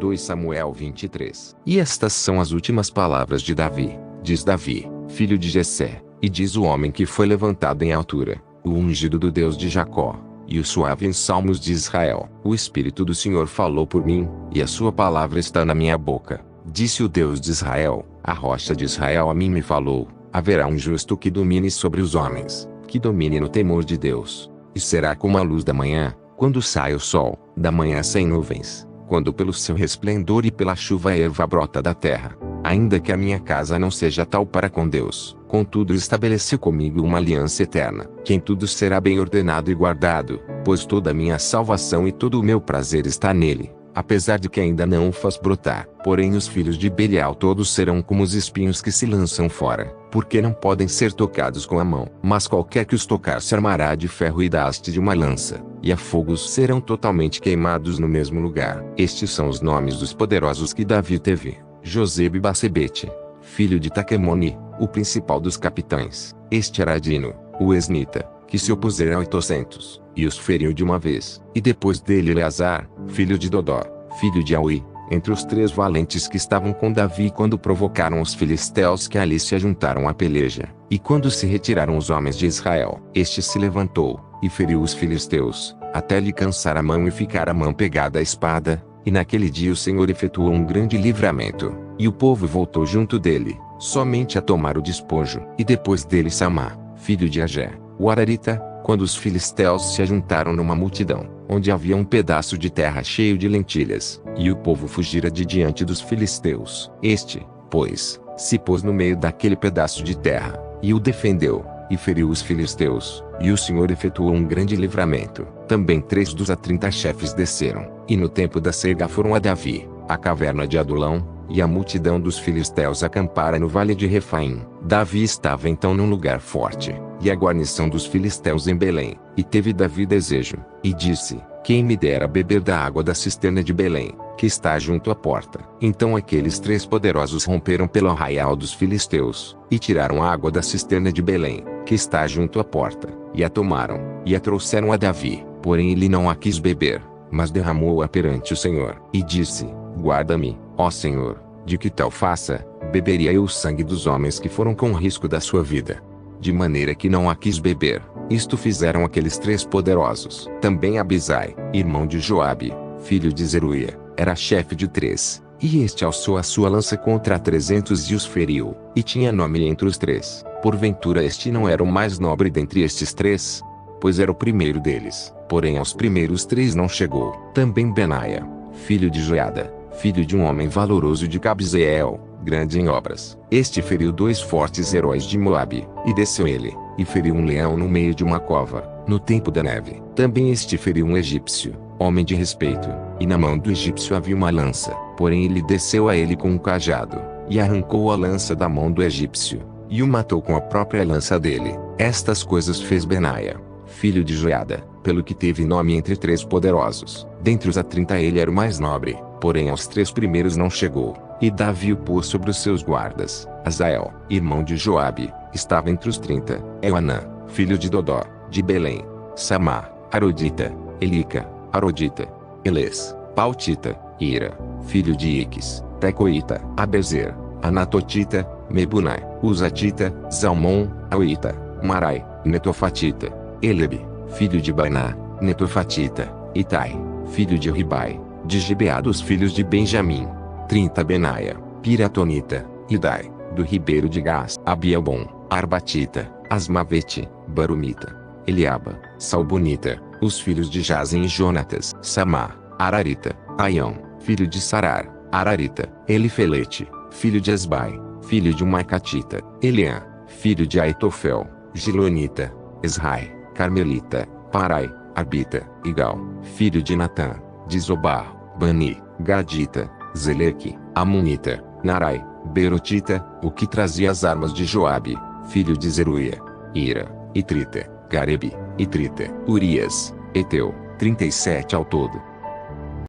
2 Samuel 23. E estas são as últimas palavras de Davi, diz Davi, filho de Jessé, e diz o homem que foi levantado em altura, o ungido do Deus de Jacó, e o suave em salmos de Israel. O Espírito do Senhor falou por mim, e a sua palavra está na minha boca. Disse o Deus de Israel, a rocha de Israel a mim me falou, haverá um justo que domine sobre os homens, que domine no temor de Deus. E será como a luz da manhã, quando sai o sol, da manhã sem nuvens, quando pelo seu resplendor e pela chuva a erva brota da terra. Ainda que a minha casa não seja tal para com Deus, contudo estabeleceu comigo uma aliança eterna, que em tudo será bem ordenado e guardado, pois toda a minha salvação e todo o meu prazer está nele, apesar de que ainda não o faz brotar. Porém os filhos de Belial todos serão como os espinhos que se lançam fora, porque não podem ser tocados com a mão. Mas qualquer que os tocar se armará de ferro e da haste de uma lança, e a fogos serão totalmente queimados no mesmo lugar. Estes são os nomes dos poderosos que Davi teve: Josebe-Basebete, filho de Taquemoni, o principal dos capitães. Este era Adino, o esnita, que se opuseram a 800, e os feriu de uma vez. E depois dele Eleazar, filho de Dodó, filho de Aui, entre os 3 valentes que estavam com Davi quando provocaram os filisteus que ali se ajuntaram à peleja. E quando se retiraram os homens de Israel, este se levantou, e feriu os filisteus, até lhe cansar a mão e ficar a mão pegada à espada. E naquele dia o Senhor efetuou um grande livramento, e o povo voltou junto dele, somente a tomar o despojo. E depois dele Samá, filho de Agé, o Ararita, quando os filisteus se ajuntaram numa multidão, onde havia um pedaço de terra cheio de lentilhas, e o povo fugira de diante dos filisteus. Este, pois, se pôs no meio daquele pedaço de terra, e o defendeu, e feriu os filisteus, e o Senhor efetuou um grande livramento. Também 3 dos 30 chefes desceram, e no tempo da ceiga foram a Davi, a caverna de Adulão, e a multidão dos filisteus acampara no vale de Refaim. Davi estava então num lugar forte, e a guarnição dos filisteus em Belém. E teve Davi desejo, e disse: quem me dera beber da água da cisterna de Belém, que está junto à porta. Então aqueles 3 poderosos romperam pelo arraial dos filisteus, e tiraram a água da cisterna de Belém, que está junto à porta, e a tomaram, e a trouxeram a Davi. Porém ele não a quis beber, mas derramou-a perante o Senhor. E disse: guarda-me, ó Senhor, de que tal faça, beberia eu o sangue dos homens que foram com risco da sua vida. De maneira que não a quis beber. Isto fizeram aqueles 3 poderosos. Também Abisai, irmão de Joabe, filho de Zeruia, era chefe de 3, e este alçou a sua lança contra 300 e os feriu, e tinha nome entre os 3. Porventura este não era o mais nobre dentre estes 3? Pois era o primeiro deles, porém aos primeiros 3 não chegou. Também Benaia, filho de Joiada, filho de um homem valoroso de Cabzeel, grande em obras. Este feriu 2 fortes heróis de Moabe, e desceu ele, e feriu um leão no meio de uma cova, no tempo da neve. Também este feriu um egípcio, homem de respeito, e na mão do egípcio havia uma lança, porém ele desceu a ele com um cajado, e arrancou a lança da mão do egípcio, e o matou com a própria lança dele. Estas coisas fez Benaia, filho de Joiada, pelo que teve nome entre 3 poderosos. Dentre os 30 ele era o mais nobre, porém aos 3 primeiros não chegou. E Davi o pôs sobre os seus guardas. Azael, irmão de Joabe, estava entre os 30. Euanã, filho de Dodó, de Belém. Samá, Arodita, Elica, Arodita, Eles, Pautita, Ira, filho de Iques, Tecoita, Abezer, Anatotita, Mebunai, Uzatita, Zalmon, Auita, Marai, Netofatita, Elebe, filho de Baná, Netofatita, Itai, filho de Ribai, de Gibeá dos filhos de Benjamim. 30 Benaia, Piratonita, Idai, do ribeiro de Gás, Abielbon, Arbatita, Asmavete, Barumita, Eliaba, Salbonita, os filhos de Jazem e Jonatas. Samá, Ararita, Aião, filho de Sarar, Ararita, Elifelete, filho de Asbai, filho de Maicatita, Eliã, filho de Aitofel, Gilonita, Esrai, Carmelita, Parai, Arbita, Igal, filho de Natã, de Zobar, Bani, Gadita, Zeleque, Amonita, Narai, Berotita, o que trazia as armas de Joabe, filho de Zeruia, Ira, Itrita, Garebe, Itrita, Urias, Eteu, 37 ao todo.